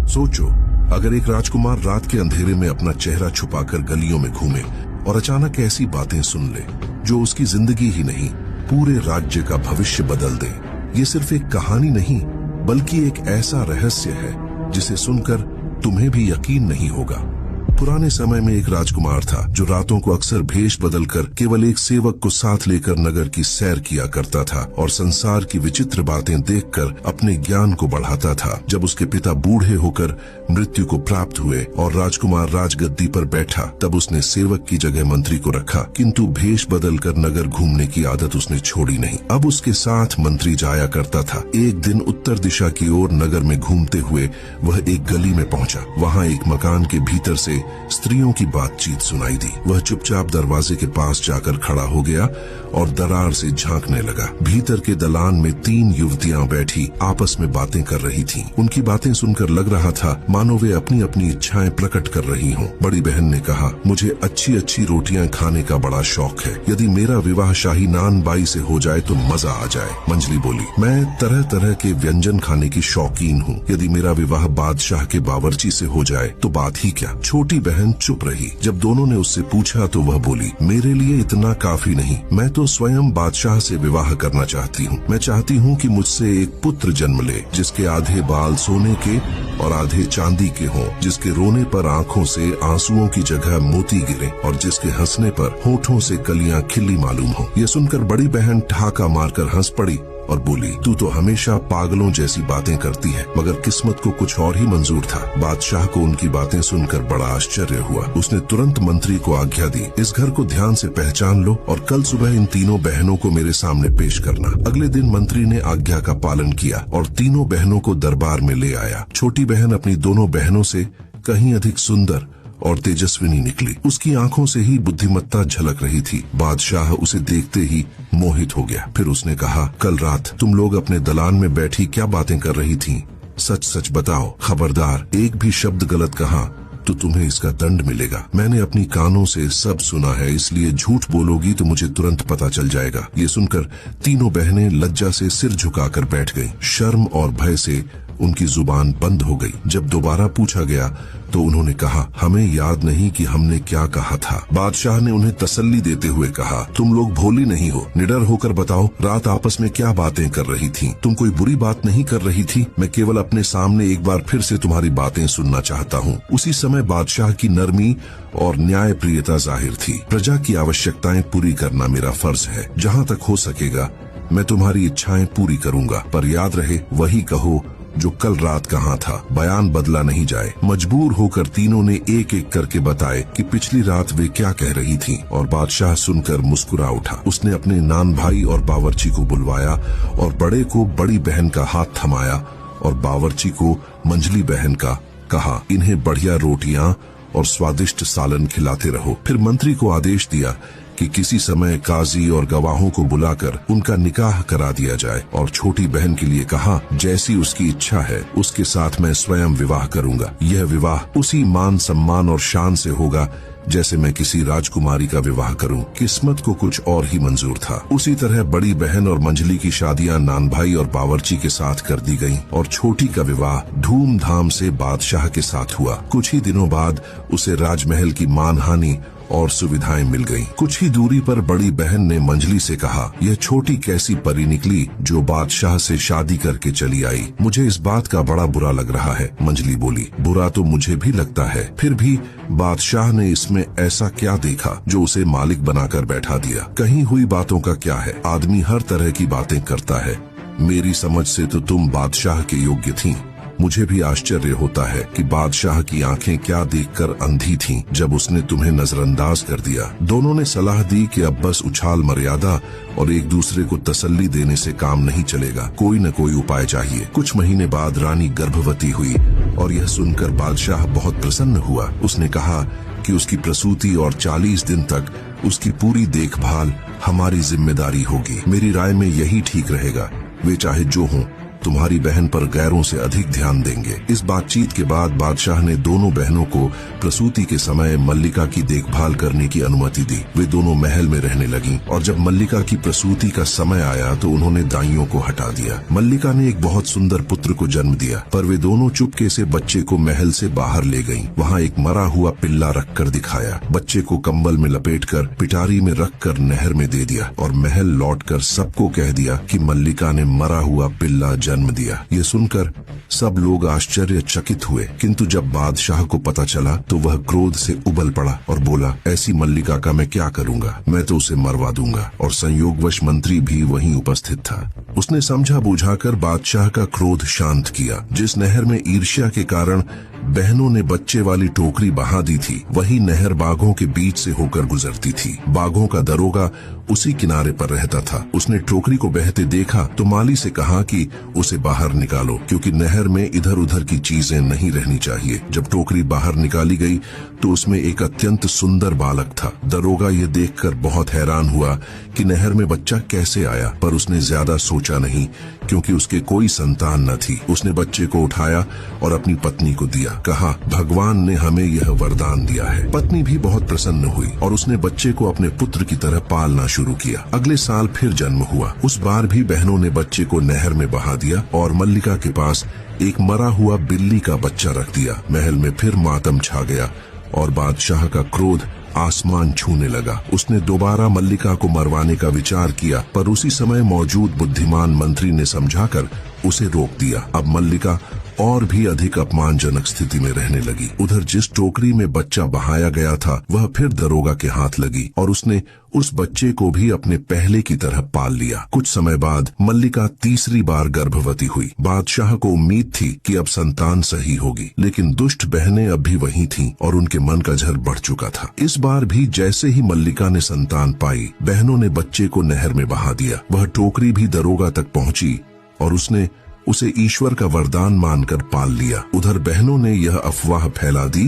सोचो, अगर एक राजकुमार रात के अंधेरे में अपना चेहरा छुपाकर गलियों में घूमे और अचानक ऐसी बातें सुन ले जो उसकी जिंदगी ही नहीं पूरे राज्य का भविष्य बदल दे। ये सिर्फ एक कहानी नहीं बल्कि एक ऐसा रहस्य है जिसे सुनकर तुम्हें भी यकीन नहीं होगा। पुराने समय में एक राजकुमार था जो रातों को अक्सर भेष बदलकर केवल एक सेवक को साथ लेकर नगर की सैर किया करता था और संसार की विचित्र बातें देखकर अपने ज्ञान को बढ़ाता था। जब उसके पिता बूढ़े होकर मृत्यु को प्राप्त हुए और राजकुमार राजगद्दी पर बैठा, तब उसने सेवक की जगह मंत्री को रखा, किंतु भेष बदलकर नगर घूमने की आदत उसने छोड़ी नहीं। अब उसके साथ मंत्री जाया करता था। एक दिन उत्तर दिशा की ओर नगर में घूमते हुए वह एक गली में पहुंचा। वहां एक मकान के भीतर से स्त्रियों की बातचीत सुनाई दी। वह चुपचाप दरवाजे के पास जाकर खड़ा हो गया और दरार से झांकने लगा। भीतर के दलान में 3 युवतियां बैठी आपस में बातें कर रही थीं। उनकी बातें सुनकर लग रहा था मानो वे अपनी अपनी इच्छाएं प्रकट कर रही हों। बड़ी बहन ने कहा, मुझे अच्छी अच्छी रोटियां खाने का बड़ा शौक है। यदि मेरा विवाह शाही नान बाई से हो जाए तो मजा आ जाए। मंजली बोली, मैं तरह तरह के व्यंजन खाने की शौकीन हूँ। यदि मेरा विवाह बादशाह के बावर्ची से हो जाए तो बात ही क्या। छोटी बहन चुप रही। जब दोनों ने उससे पूछा तो वह बोली, मेरे लिए इतना काफी नहीं। मैं तो स्वयं बादशाह से विवाह करना चाहती हूँ। मैं चाहती हूँ कि मुझसे एक पुत्र जन्म ले जिसके आधे बाल सोने के और आधे चांदी के हों, जिसके रोने पर आंखों से आंसुओं की जगह मोती गिरे और जिसके हंसने पर होठों से कलियां खिली मालूम हो। ये सुनकर बड़ी बहन ठहाका मारकर हंस पड़ी और बोली, तू तो हमेशा पागलों जैसी बातें करती है। मगर किस्मत को कुछ और ही मंजूर था। बादशाह को उनकी बातें सुनकर बड़ा आश्चर्य हुआ। उसने तुरंत मंत्री को आज्ञा दी, इस घर को ध्यान से पहचान लो और कल सुबह इन तीनों बहनों को मेरे सामने पेश करना। अगले दिन मंत्री ने आज्ञा का पालन किया और तीनों बहनों को दरबार में ले आया। छोटी बहन अपनी दोनों बहनों से कहीं अधिक सुंदर और तेजस्विनी निकली। उसकी आंखों से ही बुद्धिमत्ता झलक रही थी। बादशाह उसे देखते ही मोहित हो गया। फिर उसने कहा, कल रात तुम लोग अपने दलान में बैठी क्या बातें कर रही थीं? सच सच बताओ। खबरदार, एक भी शब्द गलत कहा तो तुम्हें इसका दंड मिलेगा। मैंने अपनी कानों से सब सुना है, इसलिए झूठ बोलोगी तो मुझे तुरंत पता चल जाएगा। ये सुनकर तीनों बहनें लज्जा से सिर झुकाकर बैठ गईं। शर्म और भय से उनकी जुबान बंद हो गई। जब दोबारा पूछा गया तो उन्होंने कहा, हमें याद नहीं कि हमने क्या कहा था। बादशाह ने उन्हें तसल्ली देते हुए कहा, तुम लोग भोली नहीं हो, निडर होकर बताओ रात आपस में क्या बातें कर रही थीं? तुम कोई बुरी बात नहीं कर रही थी। मैं केवल अपने सामने एक बार फिर से तुम्हारी बातें सुनना चाहता हूँ। उसी समय बादशाह की नरमी और न्याय प्रियता जाहिर थी। प्रजा की आवश्यकताएं पूरी करना मेरा फर्ज है। जहाँ तक हो सकेगा मैं तुम्हारी इच्छाएं पूरी करूंगा, पर याद रहे वही कहो जो कल रात कहा था। बयान बदला नहीं जाए। मजबूर होकर तीनों ने एक एक करके बताए कि पिछली रात वे क्या कह रही थीं और बादशाह सुनकर मुस्कुरा उठा। उसने अपने नान भाई और बावर्ची को बुलवाया और बड़े को बड़ी बहन का हाथ थमाया और बावर्ची को मंजली बहन का कहा, इन्हें बढ़िया रोटियां और स्वादिष्ट सालन खिलाते रहो। फिर मंत्री को आदेश दिया कि किसी समय काजी और गवाहों को बुलाकर उनका निकाह करा दिया जाए और छोटी बहन के लिए कहा, जैसी उसकी इच्छा है उसके साथ मैं स्वयं विवाह करूंगा। यह विवाह उसी मान सम्मान और शान से होगा जैसे मैं किसी राजकुमारी का विवाह करूं। किस्मत को कुछ और ही मंजूर था। उसी तरह बड़ी बहन और मंजली की शादियां नान भाई और बावर्ची के साथ कर दी गईं और छोटी का विवाह धूमधाम से बादशाह के साथ हुआ। कुछ ही दिनों बाद उसे राजमहल की मानहानि और सुविधाएं मिल गईं। कुछ ही दूरी पर बड़ी बहन ने मंजली से कहा, यह छोटी कैसी परी निकली जो बादशाह से शादी करके चली आई। मुझे इस बात का बड़ा बुरा लग रहा है। मंजली बोली, बुरा तो मुझे भी लगता है, फिर भी बादशाह ने इसमें ऐसा क्या देखा जो उसे मालिक बनाकर बैठा दिया। कहीं हुई बातों का क्या है, आदमी हर तरह की बातें करता है। मेरी समझ से तो तुम बादशाह के योग्य थीं। मुझे भी आश्चर्य होता है कि बादशाह की आंखें क्या देखकर अंधी थीं जब उसने तुम्हें नजरअंदाज कर दिया। दोनों ने सलाह दी कि अब बस उछाल मर्यादा और एक दूसरे को तसल्ली देने से काम नहीं चलेगा, कोई न कोई उपाय चाहिए। कुछ महीने बाद रानी गर्भवती हुई और यह सुनकर बादशाह बहुत प्रसन्न हुआ। उसने कहा कि उसकी प्रसूति और 40 दिन तक उसकी पूरी देखभाल हमारी जिम्मेदारी होगी। मेरी राय में यही ठीक रहेगा। वे चाहे जो हों तुम्हारी बहन पर गैरों से अधिक ध्यान देंगे। इस बातचीत के बाद बादशाह ने दोनों बहनों को प्रसूति के समय मल्लिका की देखभाल करने की अनुमति दी। वे दोनों महल में रहने लगीं और जब मल्लिका की प्रसूति का समय आया तो उन्होंने दाइयों को हटा दिया। मल्लिका ने एक बहुत सुंदर पुत्र को जन्म दिया, पर वे दोनों चुपके से बच्चे को महल से बाहर ले गईं। वहाँ एक मरा हुआ पिल्ला रखकर दिखाया। बच्चे को कंबल में लपेटकर पिटारी में रखकर नहर में दे दिया और महल लौटकर सबको कह दिया कि मल्लिका ने मरा हुआ पिल्ला जन्म दिया। ये सुनकर सब लोग आश्चर्यचकित हुए, किंतु जब बादशाह को पता चला तो वह क्रोध से उबल पड़ा और बोला, ऐसी मल्लिका का मैं क्या करूंगा, मैं तो उसे मरवा दूंगा। और संयोगवश मंत्री भी वहीं उपस्थित था। उसने समझा बुझाकर बादशाह का क्रोध शांत किया। जिस नहर में ईर्ष्या के कारण बहनों ने बच्चे वाली टोकरी बहा दी थी, वही नहर बाघों के बीच से होकर गुजरती थी। बाघों का दरोगा उसी किनारे पर रहता था। उसने टोकरी को बहते देखा तो माली से कहा कि उसे बाहर निकालो, क्योंकि नहर में इधर उधर की चीजें नहीं रहनी चाहिए। जब टोकरी बाहर निकाली गई तो उसमें एक अत्यंत सुंदर बालक था। दरोगा ये देखकर बहुत हैरान हुआ कि नहर में बच्चा कैसे आया, पर उसने ज्यादा सोचा नहीं, क्योंकि उसके कोई संतान न थी। उसने बच्चे को उठाया और अपनी पत्नी को दिया। कहा, भगवान ने हमें यह वरदान दिया है। पत्नी भी बहुत प्रसन्न हुई और उसने बच्चे को अपने पुत्र की तरह पालना शुरू किया। अगले साल फिर जन्म हुआ। उस बार भी बहनों ने बच्चे को नहर में बहा दिया और मल्लिका के पास एक मरा हुआ बिल्ली का बच्चा रख दिया। महल में फिर मातम छा गया और बादशाह का क्रोध आसमान छूने लगा। उसने दोबारा मल्लिका को मरवाने का विचार किया, पर उसी समय मौजूद बुद्धिमान मंत्री ने समझाकर उसे रोक दिया। अब मल्लिका और भी अधिक अपमानजनक स्थिति में रहने लगी। उधर जिस टोकरी में बच्चा बहाया गया था वह फिर दरोगा के हाथ लगी और उसने उस बच्चे को भी अपने पहले की तरह पाल लिया। कुछ समय बाद मल्लिका तीसरी बार गर्भवती हुई। बादशाह को उम्मीद थी कि अब संतान सही होगी, लेकिन दुष्ट बहनें अब भी वहीं थीं और उनके मन का जहर बढ़ चुका था। इस बार भी जैसे ही मल्लिका ने संतान पाई, बहनों ने बच्चे को नहर में बहा दिया। वह टोकरी भी दरोगा तक पहुंची और उसने उसे ईश्वर का वरदान मानकर पाल लिया। उधर बहनों ने यह अफवाह फैला दी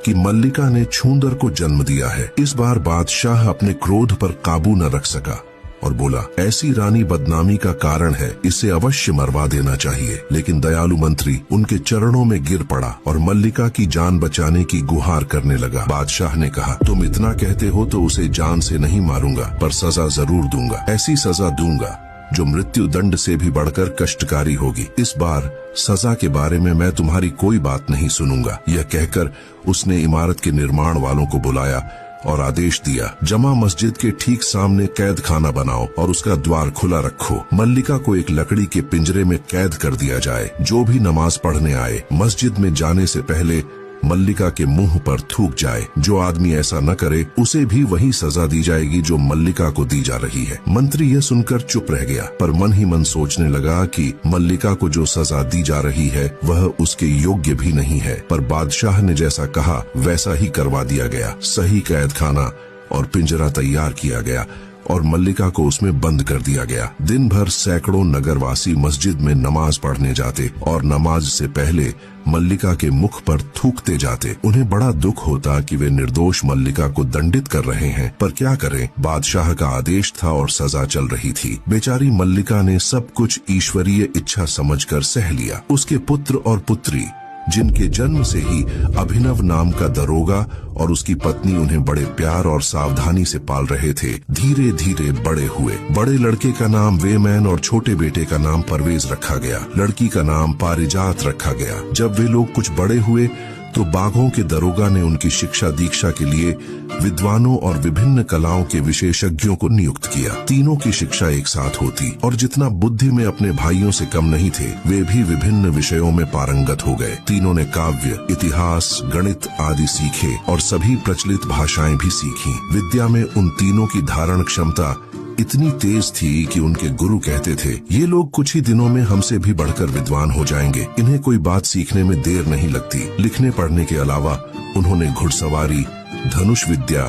कि मल्लिका ने छूंदर को जन्म दिया है। इस बार बादशाह अपने क्रोध पर काबू न रख सका और बोला, ऐसी रानी बदनामी का कारण है, इसे अवश्य मरवा देना चाहिए। लेकिन दयालु मंत्री उनके चरणों में गिर पड़ा और मल्लिका की जान बचाने की गुहार करने लगा। बादशाह ने कहा, तुम इतना कहते हो तो उसे जान से नहीं मारूंगा, पर सजा जरूर दूंगा। ऐसी सजा दूंगा जो मृत्यु दंड से भी बढ़कर कष्टकारी होगी। इस बार सजा के बारे में मैं तुम्हारी कोई बात नहीं सुनूंगा। यह कहकर उसने इमारत के निर्माण वालों को बुलाया और आदेश दिया, जमा मस्जिद के ठीक सामने कैद खाना बनाओ और उसका द्वार खुला रखो। मल्लिका को एक लकड़ी के पिंजरे में कैद कर दिया जाए। जो भी नमाज पढ़ने आए मस्जिद में जाने से पहले मल्लिका के मुंह पर थूक जाए। जो आदमी ऐसा न करे उसे भी वही सजा दी जाएगी जो मल्लिका को दी जा रही है। मंत्री यह सुनकर चुप रह गया, पर मन ही मन सोचने लगा कि मल्लिका को जो सजा दी जा रही है वह उसके योग्य भी नहीं है। पर बादशाह ने जैसा कहा वैसा ही करवा दिया गया। सही कैद खाना और पिंजरा तैयार किया गया और मल्लिका को उसमें बंद कर दिया गया। दिन भर सैकड़ों नगरवासी मस्जिद में नमाज पढ़ने जाते और नमाज से पहले मल्लिका के मुख पर थूकते जाते। उन्हें बड़ा दुख होता कि वे निर्दोष मल्लिका को दंडित कर रहे हैं, पर क्या करें, बादशाह का आदेश था और सजा चल रही थी। बेचारी मल्लिका ने सब कुछ ईश्वरीय इच्छा समझकर सह लिया। उसके पुत्र और पुत्री, जिनके जन्म से ही अभिनव नाम का दरोगा और उसकी पत्नी उन्हें बड़े प्यार और सावधानी से पाल रहे थे, धीरे धीरे बड़े हुए। बड़े लड़के का नाम वेमैन और छोटे बेटे का नाम परवेज रखा गया। लड़की का नाम पारिजात रखा गया। जब वे लोग कुछ बड़े हुए तो बाघों के दरोगा ने उनकी शिक्षा दीक्षा के लिए विद्वानों और विभिन्न कलाओं के विशेषज्ञों को नियुक्त किया। तीनों की शिक्षा एक साथ होती और जितना बुद्धि में अपने भाइयों से कम नहीं थे, वे भी विभिन्न विषयों में पारंगत हो गए। तीनों ने काव्य, इतिहास, गणित आदि सीखे और सभी प्रचलित भाषाएं भी सीखी। विद्या में उन तीनों की धारण क्षमता इतनी तेज थी कि उनके गुरु कहते थे, ये लोग कुछ ही दिनों में हमसे भी बढ़कर विद्वान हो जाएंगे। इन्हें कोई बात सीखने में देर नहीं लगती। लिखने पढ़ने के अलावा उन्होंने घुड़सवारी, धनुष विद्या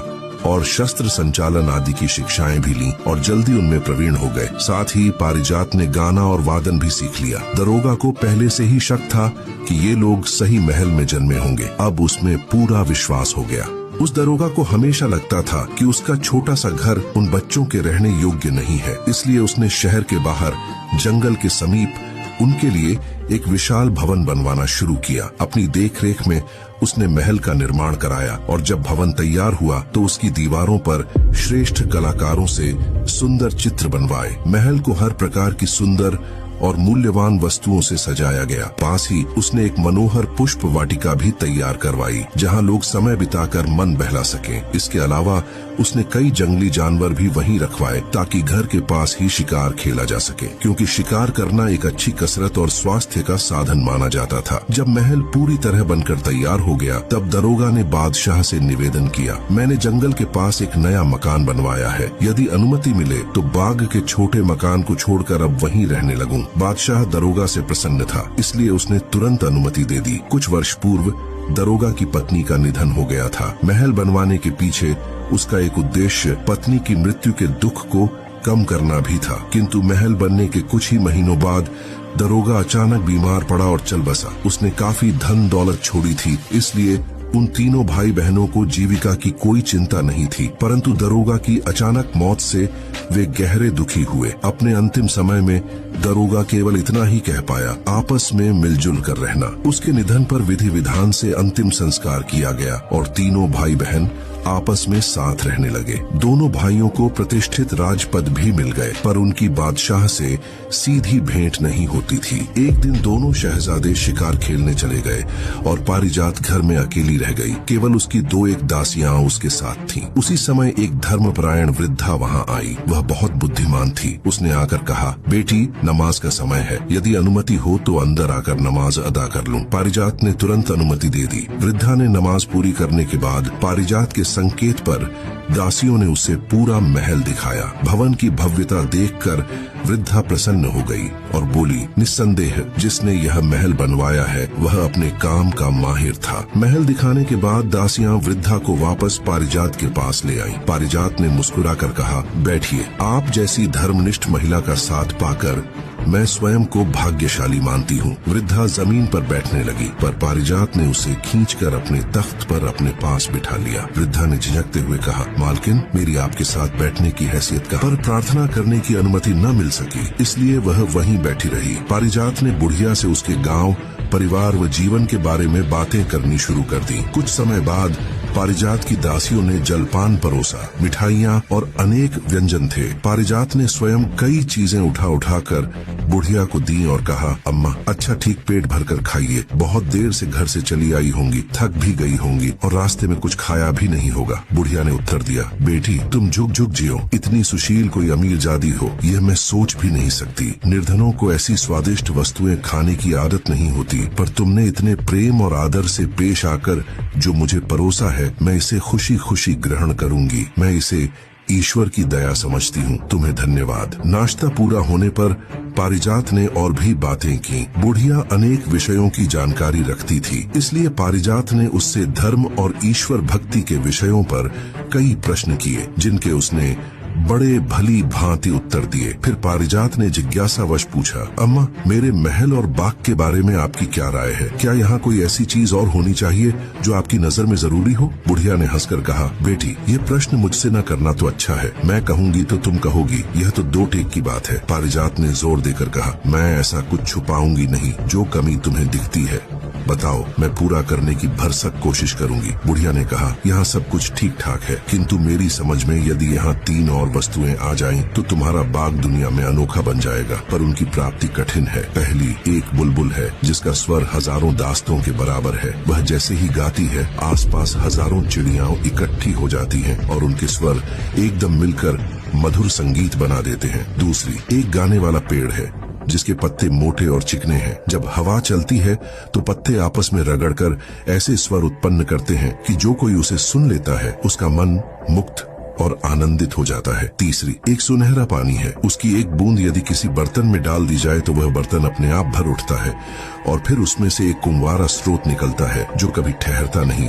और शस्त्र संचालन आदि की शिक्षाएं भी लीं और जल्दी उनमें प्रवीण हो गए। साथ ही पारिजात ने गाना और वादन भी सीख लिया। दरोगा को पहले से ही शक था कि ये लोग सही महल में जन्मे होंगे। अब उसमें पूरा विश्वास हो गया। उस दरोगा को हमेशा लगता था कि उसका छोटा सा घर उन बच्चों के रहने योग्य नहीं है, इसलिए उसने शहर के बाहर जंगल के समीप उनके लिए एक विशाल भवन बनवाना शुरू किया। अपनी देखरेख में उसने महल का निर्माण कराया और जब भवन तैयार हुआ तो उसकी दीवारों पर श्रेष्ठ कलाकारों से सुंदर चित्र बनवाए। महल को हर प्रकार की सुंदर और मूल्यवान वस्तुओं से सजाया गया। पास ही उसने एक मनोहर पुष्प वाटिका भी तैयार करवाई जहां लोग समय बिताकर मन बहला सकें। इसके अलावा उसने कई जंगली जानवर भी वहीं रखवाए ताकि घर के पास ही शिकार खेला जा सके, क्योंकि शिकार करना एक अच्छी कसरत और स्वास्थ्य का साधन माना जाता था। जब महल पूरी तरह बनकर तैयार हो गया तब दरोगा ने बादशाह से निवेदन किया, मैंने जंगल के पास एक नया मकान बनवाया है, यदि अनुमति मिले तो बाग के छोटे मकान को छोड़कर अब वहीं रहने लगूं। बादशाह दरोगा से प्रसन्न था, इसलिए उसने तुरंत अनुमति दे दी। कुछ वर्ष पूर्व दरोगा की पत्नी का निधन हो गया था। महल बनवाने के पीछे उसका एक उद्देश्य पत्नी की मृत्यु के दुख को कम करना भी था, किंतु महल बनने के कुछ ही महीनों बाद दरोगा अचानक बीमार पड़ा और चल बसा। उसने काफी धन दौलत छोड़ी थी, इसलिए उन तीनों भाई बहनों को जीविका की कोई चिंता नहीं थी। परंतु दरोगा की अचानक मौत से वे गहरे दुखी हुए। अपने अंतिम समय में दरोगा केवल इतना ही कह पाया, आपस में मिलजुल कर रहना। उसके निधन पर विधि विधान से अंतिम संस्कार किया गया और तीनों भाई बहन आपस में साथ रहने लगे। दोनों भाइयों को प्रतिष्ठित राजपद भी मिल गए, पर उनकी बादशाह से सीधी भेंट नहीं होती थी। एक दिन दोनों शहजादे शिकार खेलने चले गए और पारिजात घर में अकेली रह गई। केवल उसकी दो एक दासियां उसके साथ थीं। उसी समय एक धर्मपरायण वृद्धा वहां आई। वह बहुत बुद्धिमान थी। उसने आकर कहा, बेटी, नमाज का समय है, यदि अनुमति हो तो अंदर आकर नमाज अदा कर लूं। पारिजात ने तुरंत अनुमति दे दी। वृद्धा ने नमाज पूरी करने के बाद पारिजात के संकेत पर दासियों ने उसे पूरा महल दिखाया। भवन की भव्यता देखकर वृद्धा प्रसन्न हो गई और बोली, निस्संदेह जिसने यह महल बनवाया है वह अपने काम का माहिर था। महल दिखाने के बाद दासियां वृद्धा को वापस पारिजात के पास ले आईं। पारिजात ने मुस्कुराकर कहा, बैठिए, आप जैसी धर्मनिष्ठ महिला का साथ पाकर मैं स्वयं को भाग्यशाली मानती हूँ। वृद्धा जमीन पर बैठने लगी, पर पारिजात ने उसे खींचकर अपने तख्त पर अपने पास बिठा लिया। वृद्धा ने झिझकते हुए कहा, मालकिन, मेरी आपके साथ बैठने की हैसियत का, पर प्रार्थना करने की अनुमति न मिल सकी, इसलिए वह वहीं बैठी रही। पारिजात ने बुढ़िया से उसके गांव, परिवार व जीवन के बारे में बातें करनी शुरू कर दी। कुछ समय बाद पारिजात की दासियों ने जलपान परोसा। मिठाइयाँ और अनेक व्यंजन थे। पारिजात ने स्वयं कई चीजें उठा कर बुढ़िया को दी और कहा, अम्मा, अच्छा ठीक पेट भरकर खाइए, बहुत देर से घर से चली आई होंगी, थक भी गई होंगी और रास्ते में कुछ खाया भी नहीं होगा। बुढ़िया ने उत्तर दिया, बेटी, तुम झुक झुक जियो, इतनी सुशील कोई अमीर जादी हो यह मैं सोच भी नहीं सकती। निर्धनों को ऐसी स्वादिष्ट वस्तुएं खाने की आदत नहीं होती, पर तुमने इतने प्रेम और आदर से पेश आकर जो मुझे परोसा है, मैं इसे खुशी खुशी ग्रहण करूंगी। मैं इसे ईश्वर की दया समझती हूँ। तुम्हें धन्यवाद। नाश्ता पूरा होने पर पारिजात ने और भी बातें की। बुढ़िया अनेक विषयों की जानकारी रखती थी, इसलिए पारिजात ने उससे धर्म और ईश्वर भक्ति के विषयों पर कई प्रश्न किए, जिनके उसने बड़े भली भांति उत्तर दिए। फिर पारिजात ने जिज्ञासावश पूछा, अम्मा, मेरे महल और बाग के बारे में आपकी क्या राय है? क्या यहाँ कोई ऐसी चीज और होनी चाहिए जो आपकी नजर में जरूरी हो? बुढ़िया ने हंसकर कहा, बेटी, ये प्रश्न मुझसे न करना तो अच्छा है। मैं कहूंगी तो तुम कहोगी, यह तो दो टेक की बात है। पारिजात ने जोर देकर कहा, मैं ऐसा कुछ छुपाऊंगी नहीं। जो कमी तुम्हें दिखती है बताओ, मैं पूरा करने की भरसक कोशिश करूंगी। बुढ़िया ने कहा, यहाँ सब कुछ ठीक ठाक है, किंतु मेरी समझ में यदि यहाँ 3 और वस्तुएं आ जाएं, तो तुम्हारा बाग दुनिया में अनोखा बन जाएगा, पर उनकी प्राप्ति कठिन है। पहली, एक बुलबुल है जिसका स्वर हजारों दास्तों के बराबर है। वह जैसे ही गाती है, आसपास हजारों चिड़ियां इकट्ठी हो जाती हैं और उनके स्वर एकदम मिलकर मधुर संगीत बना देते हैं। दूसरी, एक गाने वाला पेड़ है जिसके पत्ते मोटे और चिकने हैं। जब हवा चलती है तो पत्ते आपस में रगड़कर ऐसे स्वर उत्पन्न करते हैं कि जो कोई उसे सुन लेता है उसका मन मुक्त और आनंदित हो जाता है। तीसरी, एक सुनहरा पानी है। उसकी एक बूंद यदि किसी बर्तन में डाल दी जाए तो वह बर्तन अपने आप भर उठता है और फिर उसमें से एक कुंवारा स्रोत निकलता है जो कभी ठहरता नहीं,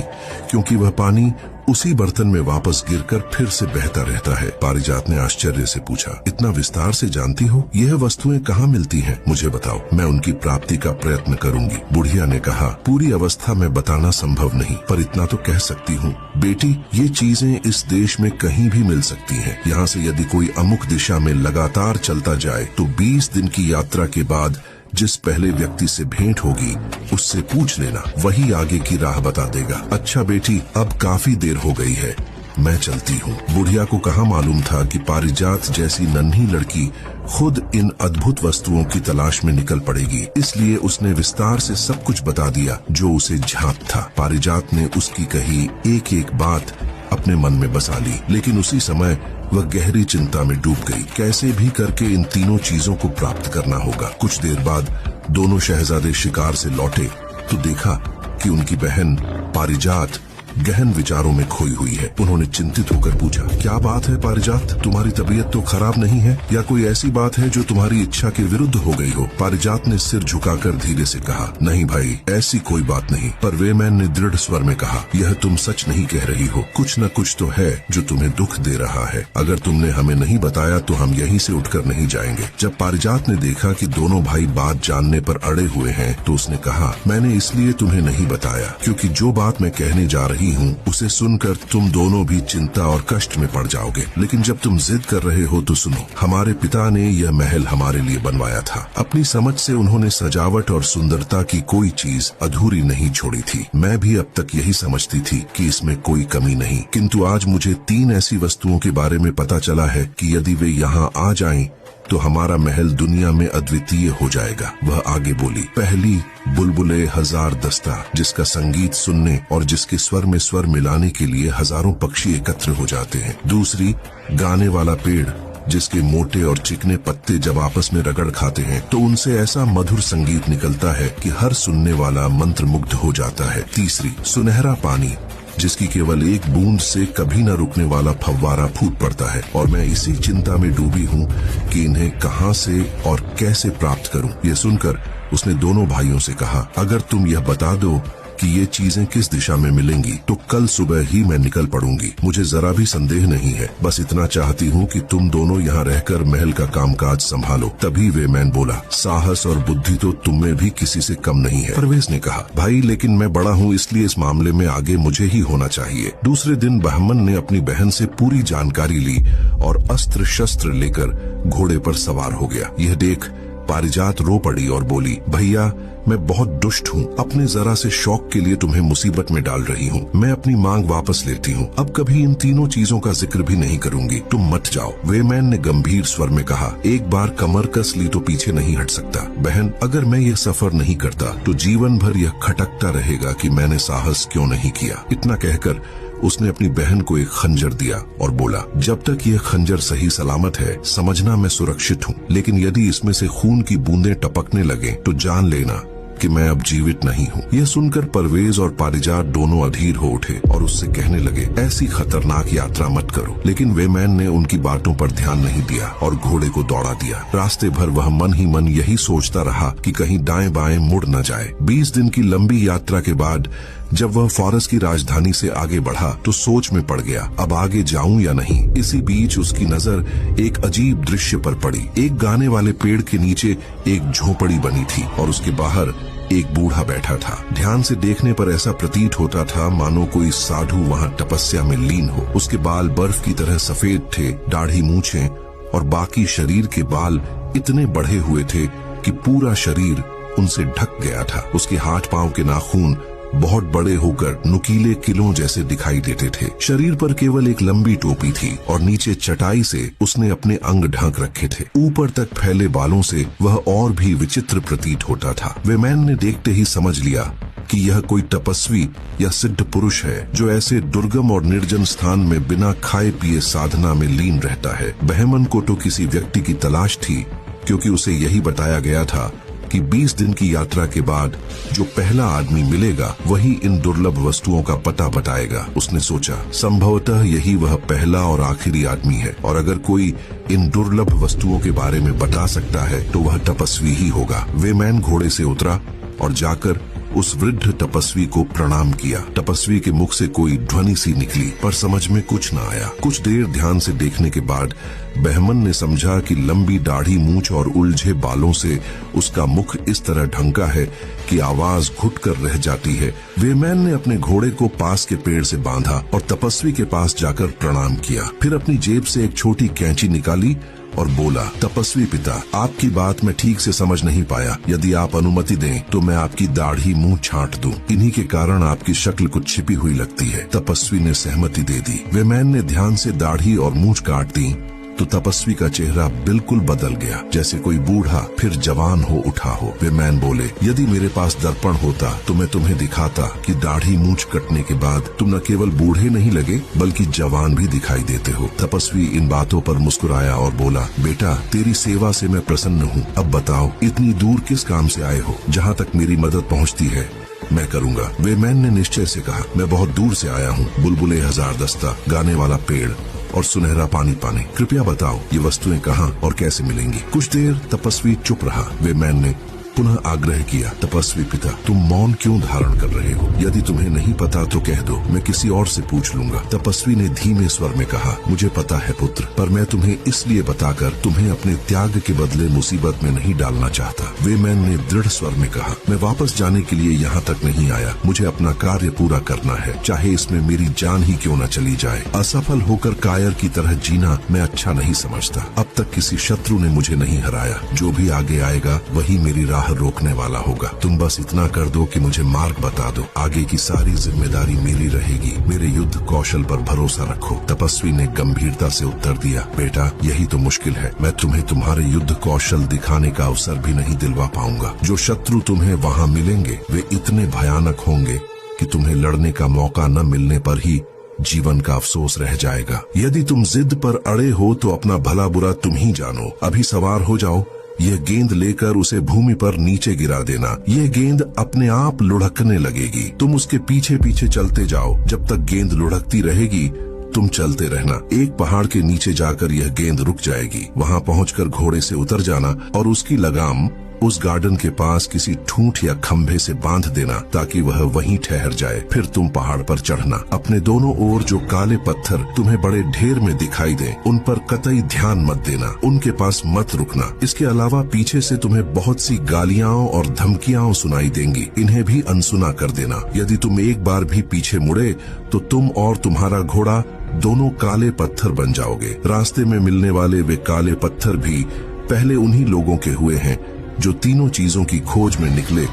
क्योंकि वह पानी उसी बर्तन में वापस गिरकर फिर से बहता रहता है। पारिजात ने आश्चर्य से पूछा, इतना विस्तार से जानती हो? यह वस्तुएं कहाँ मिलती हैं? मुझे बताओ, मैं उनकी प्राप्ति का प्रयत्न करूंगी। बुढ़िया ने कहा, पूरी अवस्था में बताना संभव नहीं, पर इतना तो कह सकती हूँ, बेटी, ये चीजें इस देश में कहीं भी मिल सकती हैं। यहाँ से यदि कोई अमुक दिशा में लगातार चलता जाए तो 20 दिन की यात्रा के बाद जिस पहले व्यक्ति से भेंट होगी उससे पूछ लेना, वही आगे की राह बता देगा। अच्छा बेटी, अब काफी देर हो गई है, मैं चलती हूँ। बुढ़िया को कहाँ मालूम था कि पारिजात जैसी नन्ही लड़की खुद इन अद्भुत वस्तुओं की तलाश में निकल पड़ेगी, इसलिए उसने विस्तार से सब कुछ बता दिया जो उसे झांक था। पारिजात ने उसकी कही एक एक बात अपने मन में बसा ली, लेकिन उसी समय वह गहरी चिंता में डूब गई। कैसे भी करके इन तीनों चीजों को प्राप्त करना होगा। कुछ देर बाद दोनों शहजादे शिकार से लौटे तो देखा कि उनकी बहन पारिजात गहन विचारों में खोई हुई है। उन्होंने चिंतित होकर पूछा, क्या बात है पारिजात, तुम्हारी तबीयत तो खराब नहीं है, या कोई ऐसी बात है जो तुम्हारी इच्छा के विरुद्ध हो गई हो? पारिजात ने सिर झुकाकर धीरे से कहा, नहीं भाई, ऐसी कोई बात नहीं। पर वेमैन ने दृढ़ स्वर में कहा, यह तुम सच नहीं कह रही हो, कुछ न कुछ तो है जो तुम्हें दुख दे रहा है। अगर तुमने हमें नहीं बताया तो हम यहीं से उठकर नहीं जाएंगे। जब पारिजात ने देखा कि दोनों भाई बात जानने पर अड़े हुए हैं तो उसने कहा, मैंने इसलिए तुम्हें नहीं बताया क्योंकि जो बात मैं कहने जा रही हूँ उसे सुनकर तुम दोनों भी चिंता और कष्ट में पड़ जाओगे। लेकिन जब तुम जिद कर रहे हो तो सुनो। हमारे पिता ने यह महल हमारे लिए बनवाया था। अपनी समझ से उन्होंने सजावट और सुंदरता की कोई चीज अधूरी नहीं छोड़ी थी। मैं भी अब तक यही समझती थी कि इसमें कोई कमी नहीं, किंतु आज मुझे 3 ऐसी वस्तुओं के बारे में पता चला है कि यदि वे यहाँ आ जाएं तो हमारा महल दुनिया में अद्वितीय हो जाएगा। वह आगे बोली, पहली बुलबुले हजार दस्ता, जिसका संगीत सुनने और जिसके स्वर में स्वर मिलाने के लिए हजारों पक्षी एकत्र हो जाते हैं। दूसरी गाने वाला पेड़, जिसके मोटे और चिकने पत्ते जब आपस में रगड़ खाते हैं तो उनसे ऐसा मधुर संगीत निकलता है कि हर सुनने वाला मंत्रमुग्ध हो जाता है। तीसरी सुनहरा पानी, जिसकी केवल एक बूंद से कभी न रुकने वाला फव्वारा फूट पड़ता है। और मैं इसी चिंता में डूबी हूँ कि इन्हें कहाँ से और कैसे प्राप्त करूँ। यह सुनकर उसने दोनों भाइयों से कहा, अगर तुम यह बता दो कि ये चीजें किस दिशा में मिलेंगी तो कल सुबह ही मैं निकल पड़ूंगी। मुझे जरा भी संदेह नहीं है, बस इतना चाहती हूँ कि तुम दोनों यहाँ रहकर महल का कामकाज संभालो। तभी वेमैन बोला, साहस और बुद्धि तो तुम में भी किसी से कम नहीं है। परवेज ने कहा, भाई लेकिन मैं बड़ा हूँ, इसलिए इस मामले में आगे मुझे ही होना चाहिए। दूसरे दिन बहमन ने अपनी बहन से पूरी जानकारी ली और अस्त्र शस्त्र लेकर घोड़े पर सवार हो गया। यह देख पारिजात रो पड़ी और बोली, भैया मैं बहुत दुष्ट हूँ, अपने जरा से शौक के लिए तुम्हें मुसीबत में डाल रही हूँ। मैं अपनी मांग वापस लेती हूँ, अब कभी इन तीनों चीजों का जिक्र भी नहीं करूंगी, तुम मत जाओ। वेमैन ने गंभीर स्वर में कहा, एक बार कमर कस ली तो पीछे नहीं हट सकता। बहन, अगर मैं ये सफर नहीं करता तो जीवन भर यह खटकता रहेगा कि मैंने साहस क्यों नहीं किया। इतना कहकर उसने अपनी बहन को एक खंजर दिया और बोला, जब तक यह खंजर सही सलामत है समझना मैं सुरक्षित हूँ, लेकिन यदि इसमें से खून की बूंदें टपकने लगे तो जान लेना कि मैं अब जीवित नहीं हूँ। यह सुनकर परवेज और पारिजात दोनों अधीर हो उठे और उससे कहने लगे, ऐसी खतरनाक यात्रा मत करो। लेकिन वेमैन ने उनकी बातों पर ध्यान नहीं दिया और घोड़े को दौड़ा दिया। रास्ते भर वह मन ही मन यही सोचता रहा कि कहीं दाएं बाएं मुड़ न जाए। 20 दिन की लंबी यात्रा के बाद जब वह फॉरेस्ट की राजधानी से आगे बढ़ा तो सोच में पड़ गया, अब आगे जाऊं या नहीं। इसी बीच उसकी नजर एक अजीब दृश्य पर पड़ी। एक गाने वाले पेड़ के नीचे एक झोपड़ी बनी थी और उसके बाहर एक बूढ़ा बैठा था। ध्यान से देखने पर ऐसा प्रतीत होता था मानो कोई साधु वहाँ तपस्या में लीन हो। उसके बाल बर्फ की तरह सफेद थे, दाढ़ी मूछें और बाकी शरीर के बाल इतने बढ़े हुए थे कि पूरा शरीर उनसे ढक गया था। उसके हाथ पांव के नाखून बहुत बड़े होकर नुकीले किलों जैसे दिखाई देते थे। शरीर पर केवल एक लंबी टोपी थी और नीचे चटाई से उसने अपने अंग ढक रखे थे। ऊपर तक फैले बालों से वह और भी विचित्र प्रतीत होता था। वेमैन ने देखते ही समझ लिया कि यह कोई तपस्वी या सिद्ध पुरुष है जो ऐसे दुर्गम और निर्जन स्थान में बिना खाए पिए साधना में लीन रहता है। बहमन को तो किसी व्यक्ति की तलाश थी, क्योंकि उसे यही बताया गया था कि 20 दिन की यात्रा के बाद जो पहला आदमी मिलेगा वही इन दुर्लभ वस्तुओं का पता बताएगा। उसने सोचा, संभवतः यही वह पहला और आखिरी आदमी है, और अगर कोई इन दुर्लभ वस्तुओं के बारे में बता सकता है तो वह तपस्वी ही होगा। वेमैन घोड़े से उतरा और जाकर उस वृद्ध तपस्वी को प्रणाम किया। तपस्वी के मुख से कोई ध्वनि सी निकली, पर समझ में कुछ न आया। कुछ देर ध्यान से देखने के बाद बहमन ने समझा कि लंबी दाढ़ी, मूंछ और उलझे बालों से उसका मुख इस तरह ढंका है कि आवाज घुट कर रह जाती है। वेमैन ने अपने घोड़े को पास के पेड़ से बांधा और तपस्वी के पास जाकर प्रणाम किया। फिर अपनी जेब से एक छोटी कैंची निकाली और बोला, तपस्वी पिता, आपकी बात मैं ठीक से समझ नहीं पाया। यदि आप अनुमति दें तो मैं आपकी दाढ़ी मुंह छांट दूं। इन्हीं के कारण आपकी शक्ल कुछ छिपी हुई लगती है। तपस्वी ने सहमति दे दी। वेमैन ने ध्यान से दाढ़ी और मूंछ काट दी तो तपस्वी का चेहरा बिल्कुल बदल गया, जैसे कोई बूढ़ा फिर जवान हो उठा हो। वेमैन बोले, यदि मेरे पास दर्पण होता तो मैं तुम्हें दिखाता कि दाढ़ी मूंछ कटने के बाद तुम न केवल बूढ़े नहीं लगे बल्कि जवान भी दिखाई देते हो। तपस्वी इन बातों पर मुस्कुराया और बोला, बेटा, तेरी सेवा से मैं प्रसन्न हूँ। अब बताओ, इतनी दूर किस काम से आए हो? जहाँ तक मेरी मदद पहुँचती है मैं करूँगा। वेमैन ने निश्चय से कहा, मैं बहुत दूर से आया हूँ। बुलबुले हजार दस्ता, गाने वाला पेड़ और सुनहरा पानी पाने। कृपया बताओ ये वस्तुएं कहाँ और कैसे मिलेंगी? कुछ देर तपस्वी चुप रहा। वेमैन ने पुनः आग्रह किया, तपस्वी पिता, तुम मौन क्यों धारण कर रहे हो? यदि तुम्हें नहीं पता तो कह दो, मैं किसी और से पूछ लूंगा। तपस्वी ने धीमे स्वर में कहा, मुझे पता है पुत्र, पर मैं तुम्हें इसलिए बताकर तुम्हें अपने त्याग के बदले मुसीबत में नहीं डालना चाहता। वेमैन ने दृढ़ स्वर में कहा, मैं वापस जाने के लिए यहाँ तक नहीं आया। मुझे अपना कार्य पूरा करना है, चाहे इसमें मेरी जान ही क्यों न चली जाए। असफल होकर कायर की तरह जीना मैं अच्छा नहीं समझता। अब तक किसी शत्रु ने मुझे नहीं हराया। जो भी आगे आएगा वही मेरी राह रोकने वाला होगा। तुम बस इतना कर दो कि मुझे मार्ग बता दो। आगे की सारी जिम्मेदारी मेरी रहेगी। मेरे युद्ध कौशल पर भरोसा रखो। तपस्वी ने गंभीरता से उत्तर दिया, बेटा, यही तो मुश्किल है। मैं तुम्हें तुम्हारे युद्ध कौशल दिखाने का अवसर भी नहीं दिलवा पाऊंगा। जो शत्रु तुम्हें वहाँ मिलेंगे वे इतने भयानक होंगे कि तुम्हें लड़ने का मौका न मिलने पर ही जीवन का अफसोस रह जाएगा। यदि तुम जिद पर अड़े हो तो अपना भला बुरा तुम ही जानो। अभी सवार हो जाओ। यह गेंद लेकर उसे भूमि पर नीचे गिरा देना। यह गेंद अपने आप लुढ़कने लगेगी। तुम उसके पीछे पीछे चलते जाओ। जब तक गेंद लुढ़कती रहेगी तुम चलते रहना। एक पहाड़ के नीचे जाकर यह गेंद रुक जाएगी। वहां पहुंचकर घोड़े से उतर जाना और उसकी लगाम उस गार्डन के पास किसी ठूंठ या खंभे से बांध देना ताकि वह वहीं ठहर जाए। फिर तुम पहाड़ पर चढ़ना। अपने दोनों ओर जो काले पत्थर तुम्हें बड़े ढेर में दिखाई दें उन पर कतई ध्यान मत देना। उनके पास मत रुकना। इसके अलावा पीछे से तुम्हें बहुत सी गालियां और धमकियां सुनाई देंगी। इन्हें भी अनसुना कर देना। यदि तुम एक बार भी पीछे मुड़े तो तुम और तुम्हारा घोड़ा दोनों काले पत्थर बन जाओगे। रास्ते में मिलने वाले वे काले पत्थर भी पहले उन्हीं लोगों के हुए हैं जो तीनों चीजों की खोज में निकले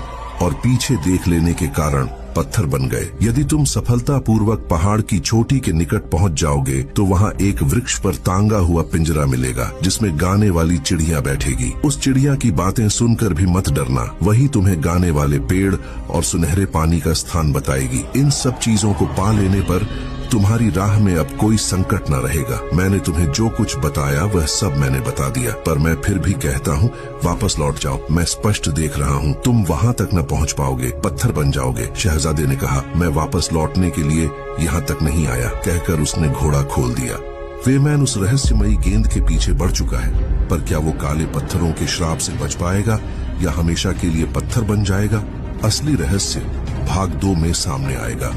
और पीछे देख लेने के कारण पत्थर बन गए। यदि तुम सफलतापूर्वक पहाड़ की चोटी के निकट पहुंच जाओगे तो वहां एक वृक्ष पर तांगा हुआ पिंजरा मिलेगा जिसमें गाने वाली चिड़िया बैठेगी। उस चिड़िया की बातें सुनकर भी मत डरना। वही तुम्हें गाने वाले पेड़ और सुनहरे पानी का स्थान बताएगी। इन सब चीजों को पा लेने पर तुम्हारी राह में अब कोई संकट न रहेगा। मैंने तुम्हें जो कुछ बताया वह सब मैंने बता दिया, पर मैं फिर भी कहता हूँ, वापस लौट जाओ। मैं स्पष्ट देख रहा हूँ तुम वहाँ तक न पहुँच पाओगे, पत्थर बन जाओगे। शहजादे ने कहा, मैं वापस लौटने के लिए यहाँ तक नहीं आया। कहकर उसने घोड़ा खोल दिया। वेमैन उस रहस्यमयी गेंद के पीछे बढ़ चुका है, पर क्या वो काले पत्थरों के श्राप से बच पाएगा या हमेशा के लिए पत्थर बन जाएगा? असली रहस्य भाग 2 में सामने आएगा।